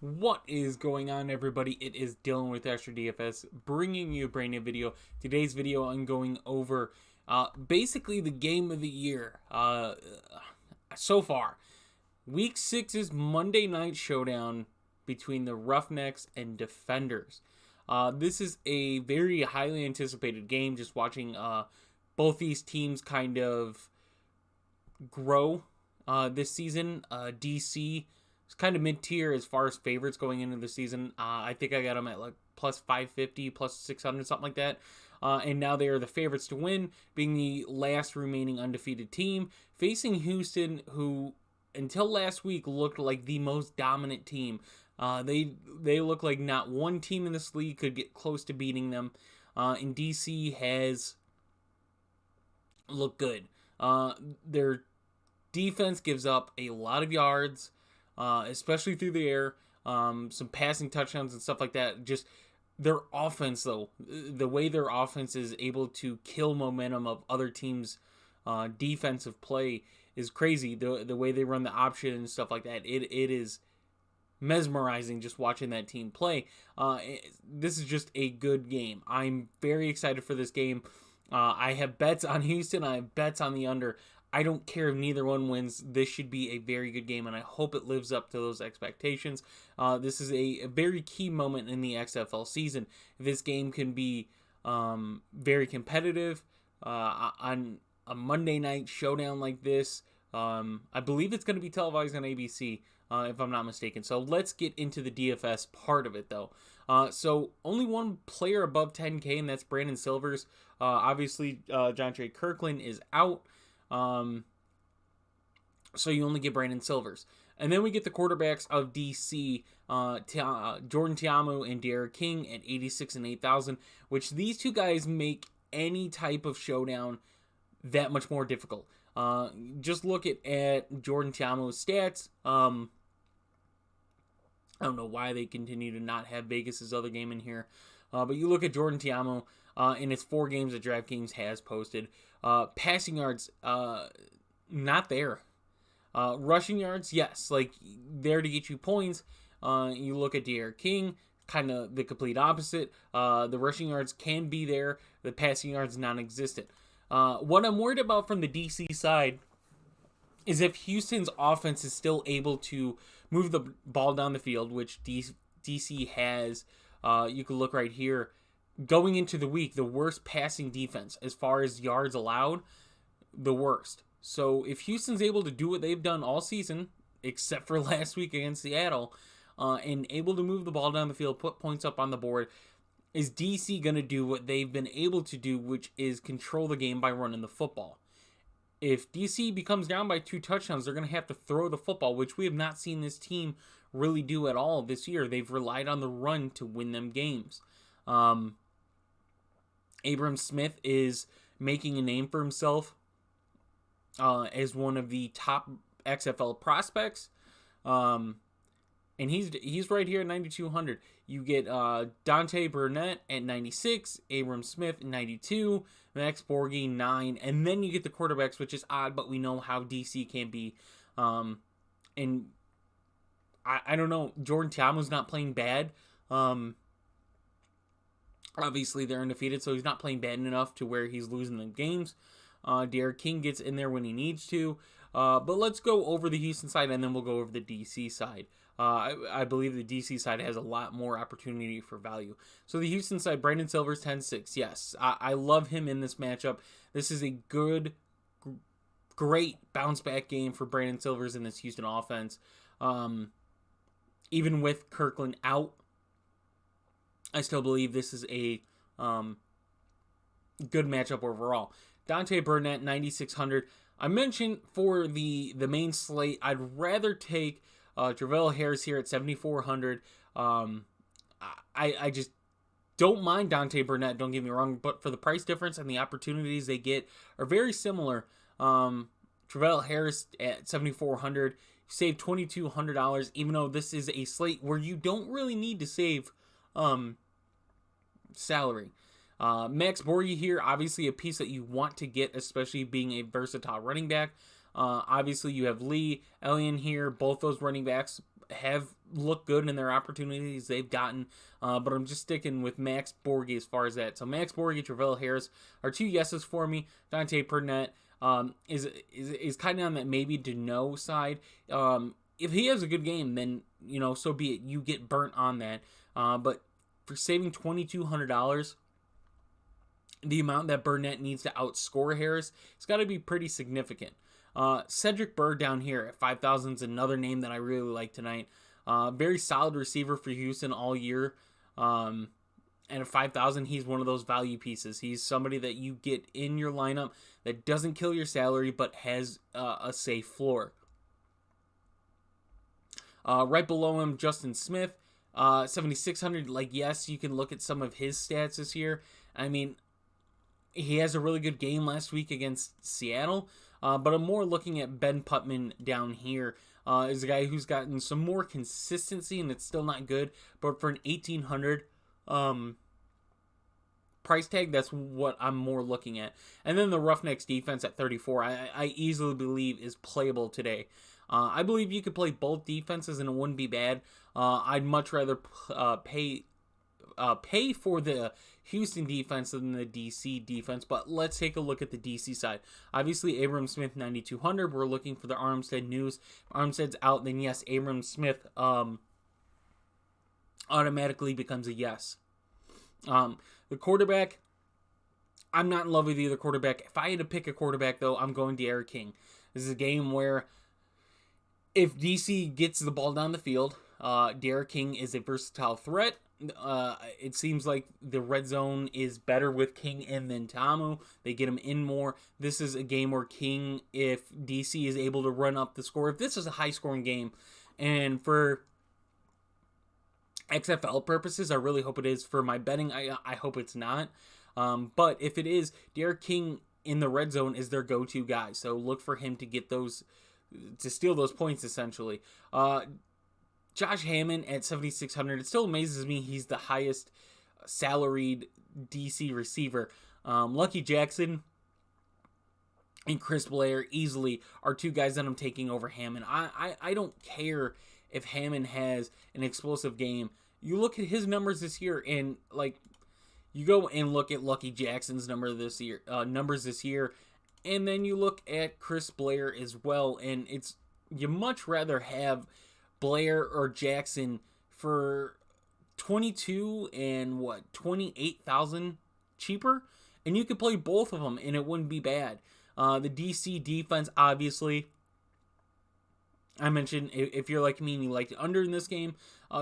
What is going on, everybody? It is Dylan with Astrodfs bringing you a brand new video. Today's video, I'm going over basically the game of the year so far. Week 6's Monday Night Showdown between the Roughnecks and Defenders. This is a very highly anticipated game. Just watching both these teams kind of grow this season. DC is kind of mid-tier as far as favorites going into the season. I think I got them at like plus 550, plus 600, something like that. And now they are the favorites to win, being the last remaining undefeated team, facing Houston, who until last week looked like the most dominant team. They look like not one team in this league could get close to beating them. And DC has looked good. Their defense gives up a lot of yards, especially through the air, some passing touchdowns and stuff like that. Just their offense, though, the way their offense is able to kill momentum of other teams' defensive play is crazy. The way they run the option and stuff like that, it is mesmerizing just watching that team play. This is just a good game. I'm very excited for this game. I have bets on Houston. I have bets on the under. I don't care if neither one wins. This should be a very good game, and I hope it lives up to those expectations. This is a very key moment in the XFL season. If this game can be very competitive on a Monday night showdown like this, I believe it's going to be televised on ABC, if I'm not mistaken. So let's get into the DFS part of it, though. So only one player above 10K, and that's Brandon Silvers. Obviously, Jontre Kirkland is out. So you only get Brandon Silvers. And then we get the quarterbacks of DC, Jordan Ta'amu and Derek King at 86 and 8,000, which these two guys make any type of showdown that much more difficult. Just look at Jordan Ta'amu's stats. I don't know why they continue to not have Vegas' other game in here. But you look at Jordan Ta'amu in his 4 games that DraftKings has posted. Passing yards, not there. Rushing yards, yes, like there to get you points. You look at Derek King, kind of the complete opposite. The rushing yards can be there. The passing yards non-existent. What I'm worried about from the DC side is if Houston's offense is still able to move the ball down the field, which DC has. You can look right here. Going into the week, the worst passing defense as far as yards allowed, the worst. So if Houston's able to do what they've done all season, except for last week against Seattle, and able to move the ball down the field, put points up on the board, is DC going to do what they've been able to do, which is control the game by running the football. If DC becomes down by 2 touchdowns, they're going to have to throw the football, which we have not seen this team really do at all this year. They've relied on the run to win them games. Abram Smith is making a name for himself as one of the top XFL prospects. And he's right here at 9,200. You get Dante Burnett at 96, Abram Smith at 92, Max Borghi 9, and then you get the quarterbacks, which is odd, but we know how DC can be. And I don't know, Jordan Ta'amu's not playing bad. Obviously, they're undefeated, so he's not playing bad enough to where he's losing the games. Derek King gets in there when he needs to. But let's go over the Houston side, and then we'll go over the DC side. I believe the DC side has a lot more opportunity for value. So the Houston side, Brandon Silvers, 10-6. Yes, I love him in this matchup. This is a great bounce-back game for Brandon Silvers in this Houston offense. Even with Kirkland out, I still believe this is a good matchup overall. Dante Burnett, 9,600. I mentioned for the main slate, I'd rather take Travell Harris here at 7,400. I just don't mind Dante Burnett, don't get me wrong, but for the price difference and the opportunities they get are very similar. Travell Harris at 7,400, save $2,200, even though this is a slate where you don't really need to save salary. Max Borghi here, obviously a piece that you want to get, especially being a versatile running back. Obviously, you have Lee, Elian here. Both those running backs have look good in their opportunities they've gotten, but I'm just sticking with Max Borghi as far as that. So Max Borghi, Travell Harris are two yeses for me. Dante Pernette is kind of on that maybe to no side. If he has a good game, then so be it. You get burnt on that. But for saving $2,200, the amount that Burnett needs to outscore Harris, it's got to be pretty significant. Cedric Bird down here at 5,000 is another name that I really like tonight. Very solid receiver for Houston all year. And at 5,000, he's one of those value pieces. He's somebody that you get in your lineup that doesn't kill your salary but has a safe floor. Right below him, Justin Smith, 7,600. Like, yes, you can look at some of his stats this year. I mean, he has a really good game last week against Seattle. But I'm more looking at Ben Putman down here. Is a guy who's gotten some more consistency, and it's still not good. But for an 1,800 price tag, that's what I'm more looking at. And then the Roughnecks defense at 34, I easily believe is playable today. I believe you could play both defenses, and it wouldn't be bad. I'd much rather pay for the Houston defense than the DC defense, but let's take a look at the DC side. Obviously, Abram Smith, 9,200. We're looking for the Armstead news. Armstead's out, then yes, Abram Smith automatically becomes a yes. The quarterback, I'm not in love with either quarterback. If I had to pick a quarterback, though, I'm going Derek King. This is a game where if DC gets the ball down the field, Derek King is a versatile threat. It seems like the red zone is better with King in than Tamu. They get him in more. This is a game where King, if DC is able to run up the score, if this is a high-scoring game, and for XFL purposes, I really hope it is. For my betting, I hope it's not. But if it is, Derek King in the red zone is their go-to guy. So look for him to get those, to steal those points, essentially. Josh Hammond at 7,600. It still amazes me he's the highest salaried DC receiver. Lucky Jackson and Chris Blair easily are two guys that I'm taking over Hammond. I don't care if Hammond has an explosive game. You look at his numbers this year, and like you go and look at Lucky Jackson's numbers this year, and then you look at Chris Blair as well, and you much rather have Blair or Jackson for 22 and 28,000 cheaper, and you could play both of them and it wouldn't be bad. The DC defense, obviously, I mentioned if you're like me and you like the under in this game,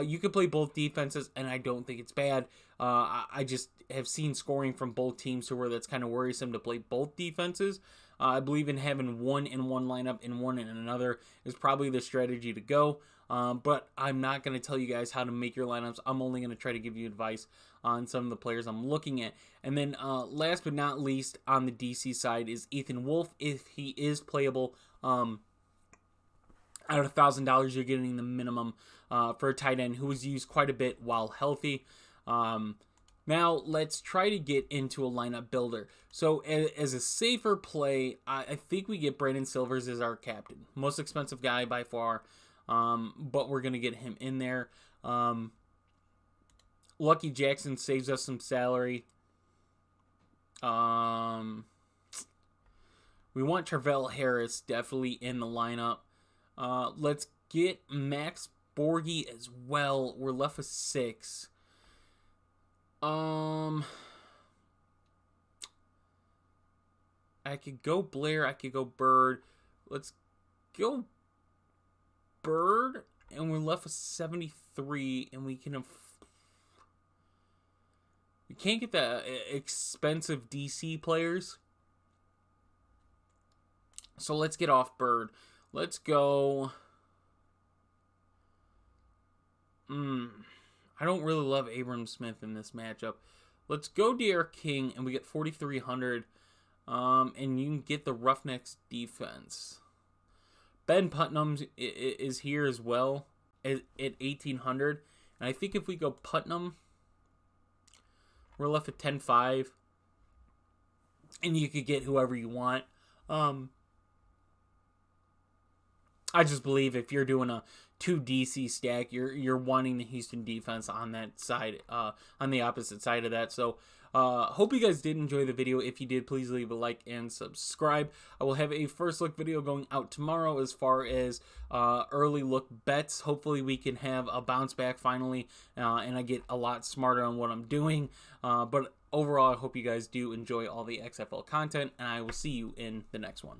you could play both defenses, and I don't think it's bad. I just have seen scoring from both teams to where that's kind of worrisome to play both defenses. I believe in having one in one lineup and one in another is probably the strategy to go. But I'm not going to tell you guys how to make your lineups. I'm only going to try to give you advice on some of the players I'm looking at. And then last but not least on the DC side is Ethan Wolf. If he is playable, out of $1,000, you're getting the minimum for a tight end who was used quite a bit while healthy. Now, let's try to get into a lineup builder. So, as a safer play, I think we get Brandon Silvers as our captain. Most expensive guy by far, but we're going to get him in there. Lucky Jackson saves us some salary. We want Travell Harris definitely in the lineup. Let's get Max Borghi as well. We're left with 6. I could go Blair. I could go Bird. Let's go Bird. And we're left with 73. And we can't get the expensive DC players. So let's get off Bird. Let's go. I don't really love Abram Smith in this matchup. Let's go Derek King, and we get 4,300. And you can get the Roughnecks defense. Ben Putnam is here as well at 1,800. And I think if we go Putnam, we're left at 10.5. And you could get whoever you want. I just believe if you're doing a 2 DC stack, you're wanting the Houston defense on that side, on the opposite side of that. So hope you guys did enjoy the video. If you did, please leave a like and subscribe. I will have a first look video going out tomorrow as far as early look bets. Hopefully we can have a bounce back finally, and I get a lot smarter on what I'm doing. But overall, I hope you guys do enjoy all the XFL content, and I will see you in the next one.